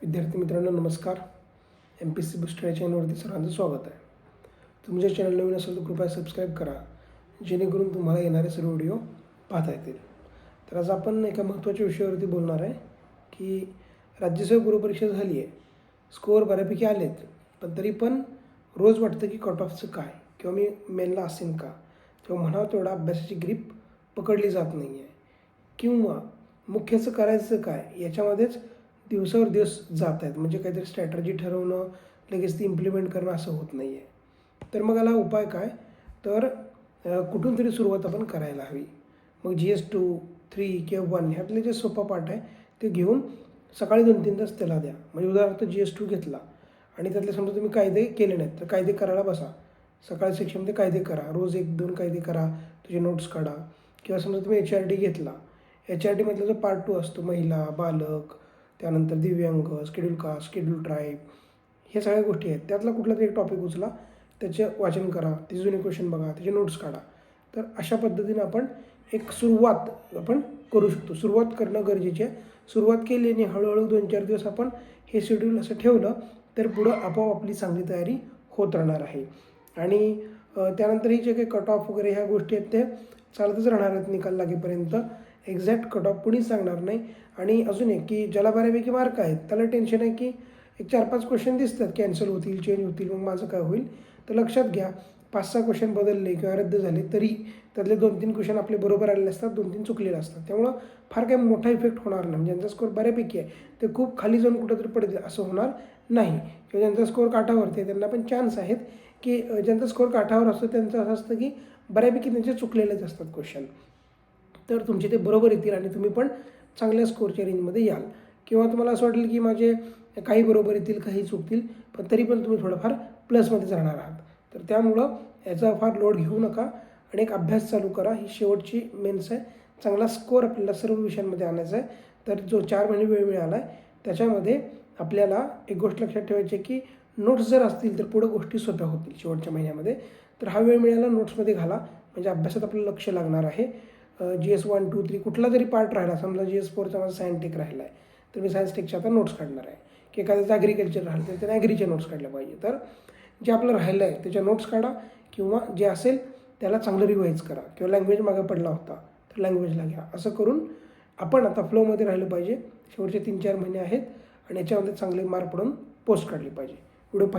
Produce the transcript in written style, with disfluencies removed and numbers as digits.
विद्यार्थी मित्रांनो नमस्कार. MPSC बूस्टर या चॅनलवरती सर्वांचं स्वागत आहे. तुम्ही जर चॅनल नवीन असेल तर कृपया सबस्क्राईब करा, जेणेकरून तुम्हाला येणारे सर्व व्हिडिओ पाहता येतील. तर आज आपण एका महत्त्वाच्या विषयावरती बोलणार आहे की राज्यसेवा पूर्वपरीक्षा झाली आहे, स्कोअर बऱ्यापैकी आलेत, पण तरी पण रोज वाटतं की कट ऑफचं काय, किंवा मी मेनला असेन का, किंवा म्हणावं तेवढा अभ्यासाची ग्रीप पकडली जात नाही आहे, किंवा मुख्याचं करायचं काय याच्यामध्येच दिवसावर दिवस जात आहेत. म्हणजे काहीतरी स्ट्रॅटर्जी ठरवणं, लगेच ती इम्प्लिमेंट करणं असं होत नाही आहे. तर मग याला उपाय काय, तर कुठून तरी सुरुवात आपण करायला हवी. मग GS2, 3 किंवा 1 ह्यातले जे सोपा पाठ आहे ते घेऊन सकाळी 2-3 तास त्याला द्या. म्हणजे उदाहरणार्थ GS2 घेतला आणि त्यातले समजा तुम्ही कायदे केले नाहीत तर कायदे करायला बसा. सकाळी सेक्शनमध्ये कायदे करा, रोज 1-2 कायदे करा, तुझे नोट्स काढा. किंवा समजा तुम्ही HRD घेतला, HRD मधला जो पार्ट 2 असतो, महिला, बालक, त्यानंतर दिव्यांग, शेड्यूल कास्ट, शेड्यूल ट्राईब, ह्या सगळ्या गोष्टी आहेत. त्यातला कुठला तरी एक टॉपिक उचला, त्याचे वाचन करा, त्याचे जुने क्वेश्चन बघा, त्याचे नोट्स काढा. तर अशा पद्धतीने आपण एक सुरुवात आपण करू शकतो. सुरुवात करणं गरजेचे आहे. सुरुवात केली आणि हळूहळू 2-4 दिवस आपण हे शेड्यूल असं ठेवलं तर पुढं आपोआप आपली चांगली तयारी होत राहणार आहे. आणि त्यानंतर ही जे काही कट ऑफ वगैरे ह्या गोष्टी आहेत ते चालतच राहणार आहेत निकाल लागेपर्यंत. एक्झॅक्ट कट ऑफ कुणीच सांगणार नाही. आणि अजून एक की ज्याला बऱ्यापैकी मार्क आहेत त्याला टेन्शन आहे की एक 4-5 क्वेश्चन दिसतात कॅन्सल होतील, चेंज होतील, मग माझं काय होईल. तर लक्षात घ्या, 5-6 क्वेश्चन बदलले किंवा रद्द झाले तरी त्यातले 2-3 क्वेश्चन आपले बरोबर आलेले असतात, 2-3 चुकलेले असतात. त्यामुळं फार काही मोठा इफेक्ट होणार नाही. ज्यांचा स्कोअर बऱ्यापैकी आहे ते खूप खाली जाऊन कुठंतरी पडतील असं होणार नाही. किंवा ज्यांचा स्कोअर काठावरती आहे त्यांना पण चान्स आहेत की ज्यांचा स्कोअर काठावर असतो त्यांचं असं असतं की बऱ्यापैकी त्यांचे चुकलेलेच असतात क्वेश्चन. तर तुमचे ते बरोबर येतील आणि तुम्ही पण चांगल्या स्कोअरच्या रेंजमध्ये याल. किंवा तुम्हाला असं वाटेल की माझे काही बरोबर येतील, काही चुकतील, पण तरी पण तुम्ही थोडंफार प्लसमध्येच राहणार आहात. तर त्यामुळं याचा फार लोड घेऊ नका आणि एक अभ्यास चालू करा. ही शेवटची मेन्स आहे. चांगला स्कोअर आपल्याला सर्व विषयांमध्ये आणायचा आहे. तर जो 4 महिने वेळ मिळाला आहे त्याच्यामध्ये आपल्याला एक गोष्ट लक्षात ठेवायची आहे की नोट्स जर असतील तर पुढं गोष्टी सोप्या होतील शेवटच्या महिन्यामध्ये. तर हा वेळ मिळाला नोट्समध्ये घाला, म्हणजे अभ्यासात आपलं लक्ष लागणार आहे. GS 1, 2, 3 कुठला जरी पार्ट राहिला, समजा GS4चा माझा सायन्स टेक राहिला आहे तर मी सायन्स टेकच्या आता नोट्स काढणार आहे. की एखाद्याचं ॲग्रिकल्चर राहिलं तर त्याने ॲग्रीच्या नोट्स काढल्या पाहिजे. तर जे आपलं राहिलं आहे त्याच्या नोट्स काढा, किंवा जे असेल त्याला चांगलं रिवाईज करा. किंवा लँग्वेज मागे पडला होता तर लँग्वेजला घ्या. असं करून आपण आता फ्लोमध्ये राहिलं पाहिजे. शेवटचे 3-4 महिने आहेत आणि याच्यामध्ये चांगले मार्क पडून पोस्ट काढली पाहिजे. व्हिडिओ